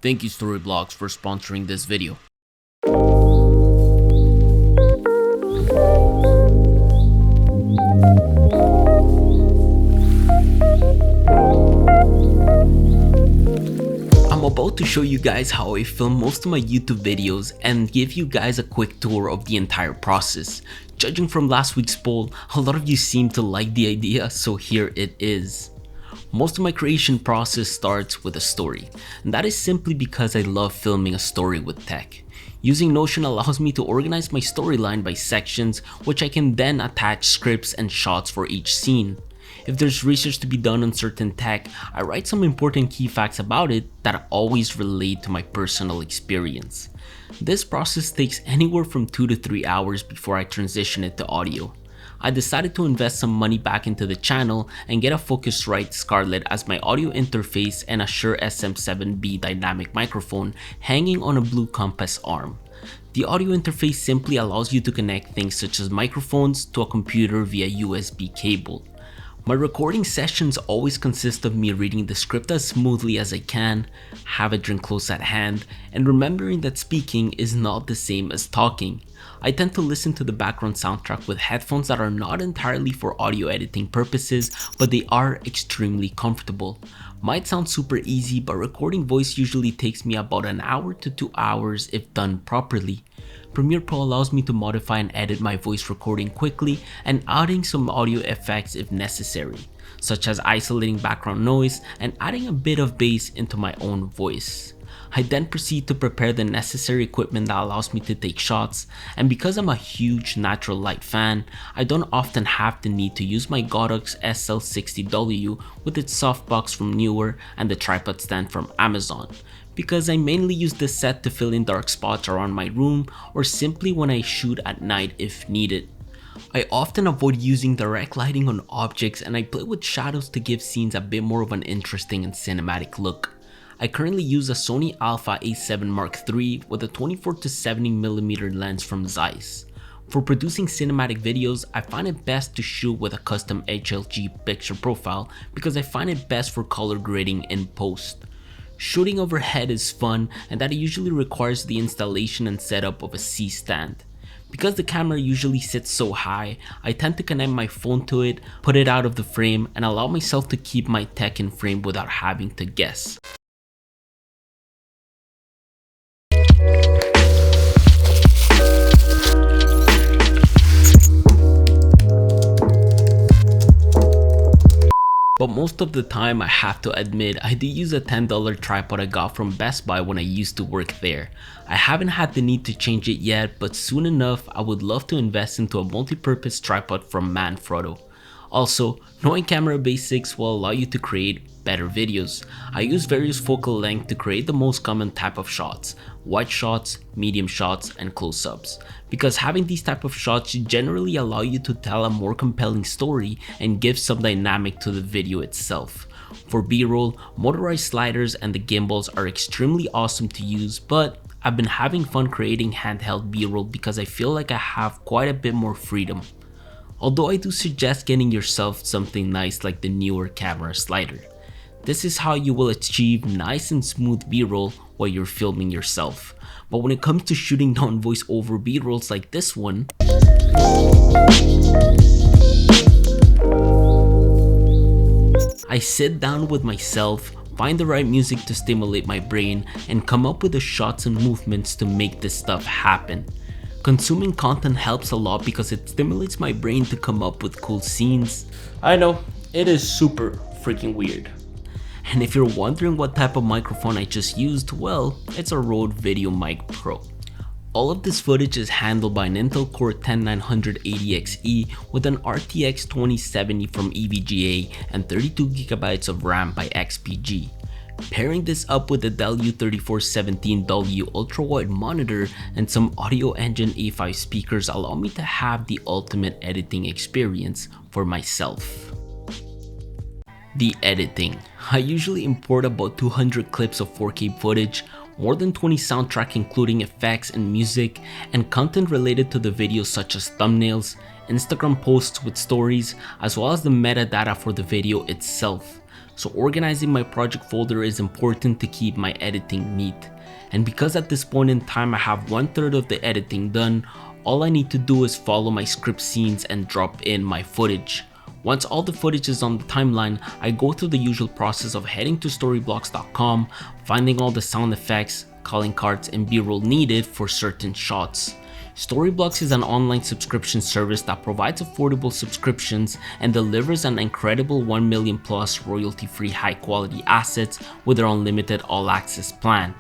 Thank you Storyblocks for sponsoring this video. I'm about to show you guys how I film most of my YouTube videos and give you guys a quick tour of the entire process. Judging from last week's poll, a lot of you seem to like the idea, so here it is. Most of my creation process starts with a story, and that is simply because I love filming a story with tech. Using Notion allows me to organize my storyline by sections, which I can then attach scripts and shots for each scene. If there's research to be done on certain tech, I write some important key facts about it that always relate to my personal experience. This process takes anywhere from 2 to 3 hours before I transition it to audio. I decided to invest some money back into the channel and get a Focusrite Scarlett as my audio interface and a Shure SM7B dynamic microphone hanging on a blue compass arm. The audio interface simply allows you to connect things such as microphones to a computer via USB cable. My recording sessions always consist of me reading the script as smoothly as I can, have a drink close at hand, and remembering that speaking is not the same as talking. I tend to listen to the background soundtrack with headphones that are not entirely for audio editing purposes, but they are extremely comfortable. Might sound super easy, but recording voice usually takes me about an hour to 2 hours if done properly. Premiere Pro allows me to modify and edit my voice recording quickly and adding some audio effects if necessary, such as isolating background noise and adding a bit of bass into my own voice. I then proceed to prepare the necessary equipment that allows me to take shots, and because I'm a huge natural light fan, I don't often have the need to use my Godox SL60W with its softbox from Newer and the tripod stand from Amazon, because I mainly use this set to fill in dark spots around my room or simply when I shoot at night if needed. I often avoid using direct lighting on objects and I play with shadows to give scenes a bit more of an interesting and cinematic look. I currently use a Sony Alpha A7 Mark III with a 24 to 70mm lens from Zeiss. For producing cinematic videos, I find it best to shoot with a custom HLG picture profile because I find it best for color grading in post. Shooting overhead is fun, and that usually requires the installation and setup of a C-stand. Because the camera usually sits so high, I tend to connect my phone to it, put it out of the frame, and allow myself to keep my tech in frame without having to guess. But most of the time, I have to admit, I do use a $10 tripod I got from Best Buy when I used to work there. I haven't had the need to change it yet, but soon enough I would love to invest into a multi-purpose tripod from Manfrotto. Also, knowing camera basics will allow you to create better videos. I use various focal length to create the most common type of shots: wide shots, medium shots, and close-ups. Because having these type of shots generally allow you to tell a more compelling story and give some dynamic to the video itself. For B-roll, motorized sliders and the gimbals are extremely awesome to use, but I've been having fun creating handheld B-roll because I feel like I have quite a bit more freedom. Although I do suggest getting yourself something nice like the Newer camera slider. This is how you will achieve nice and smooth B-roll while you're filming yourself. But when it comes to shooting non-voice over B-rolls like this one, I sit down with myself, find the right music to stimulate my brain, and come up with the shots and movements to make this stuff happen. Consuming content helps a lot because it stimulates my brain to come up with cool scenes. I know, it is super freaking weird. And if you're wondering what type of microphone I just used, well, it's a Rode VideoMic Pro. All of this footage is handled by an Intel Core 10980XE with an RTX 2070 from EVGA and 32GB of RAM by XPG. Pairing this up with the Dell U3417W ultra-wide monitor and some Audio Engine A5 speakers allow me to have the ultimate editing experience for myself. The editing. I usually import about 200 clips of 4K footage, more than 20 soundtrack including effects and music, and content related to the video such as thumbnails, Instagram posts with stories, as well as the metadata for the video itself. so organizing my project folder is important to keep my editing neat. And because at this point in time I have 1/3 of the editing done, all I need to do is follow my script scenes and drop in my footage. Once all the footage is on the timeline, I go through the usual process of heading to storyblocks.com, finding all the sound effects, calling cards, and b-roll needed for certain shots. Storyblocks is an online subscription service that provides affordable subscriptions and delivers an incredible 1 million plus royalty-free high quality assets with their unlimited all access plan.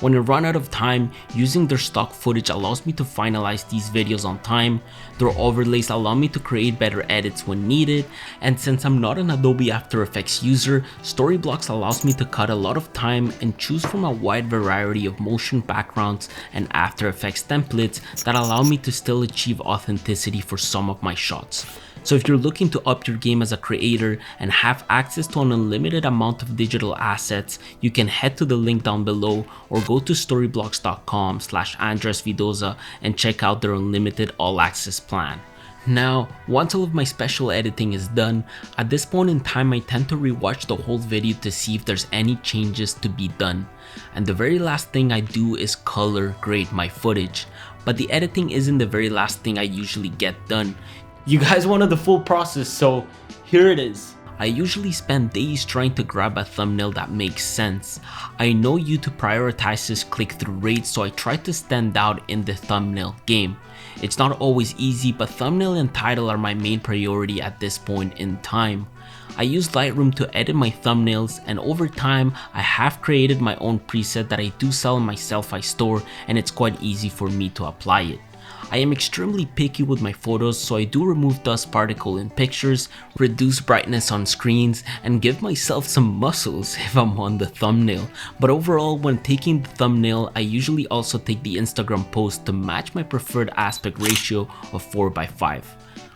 When I run out of time, using their stock footage allows me to finalize these videos on time, their overlays allow me to create better edits when needed, and since I'm not an Adobe After Effects user, Storyblocks allows me to cut a lot of time and choose from a wide variety of motion backgrounds and After Effects templates that allow me to still achieve authenticity for some of my shots. So if you're looking to up your game as a creator and have access to an unlimited amount of digital assets, you can head to the link down below or go to storyblocks.com/AndresVidoza and check out their unlimited all access plan. Now, once all of my special editing is done, at this point in time I tend to rewatch the whole video to see if there's any changes to be done. And the very last thing I do is color grade my footage. But the editing isn't the very last thing I usually get done. You guys wanted the full process, so here it is. I usually spend days trying to grab a thumbnail that makes sense. I know YouTube prioritizes click-through rates, so I try to stand out in the thumbnail game. It's not always easy, but thumbnail and title are my main priority at this point in time. I use Lightroom to edit my thumbnails, and over time I have created my own preset that I do sell in my Selfie store, and it's quite easy for me to apply it. I am extremely picky with my photos, so I do remove dust particle in pictures, reduce brightness on screens, and give myself some muscles if I'm on the thumbnail. But overall, when taking the thumbnail, I usually also take the Instagram post to match my preferred aspect ratio of 4:5.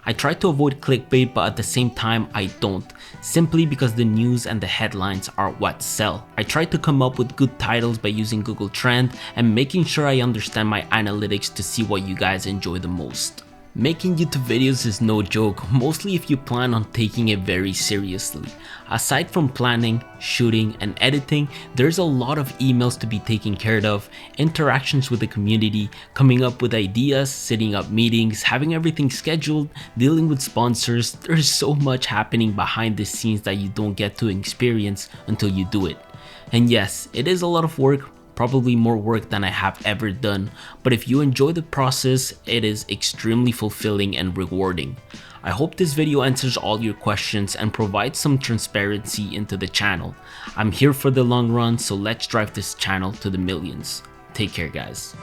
I try to avoid clickbait, but at the same time I don't, simply because the news and the headlines are what sell. I try to come up with good titles by using Google Trend and making sure I understand my analytics to see what you guys enjoy the most. Making YouTube videos is no joke, mostly if you plan on taking it very seriously. Aside from planning, shooting, and editing, there's a lot of emails to be taken care of, interactions with the community, coming up with ideas, setting up meetings, having everything scheduled, dealing with sponsors. There's so much happening behind the scenes that you don't get to experience until you do it. And yes, it is a lot of work, probably more work than I have ever done, but if you enjoy the process, it is extremely fulfilling and rewarding. I hope this video answers all your questions and provides some transparency into the channel. I'm here for the long run, so let's drive this channel to the millions. Take care, guys.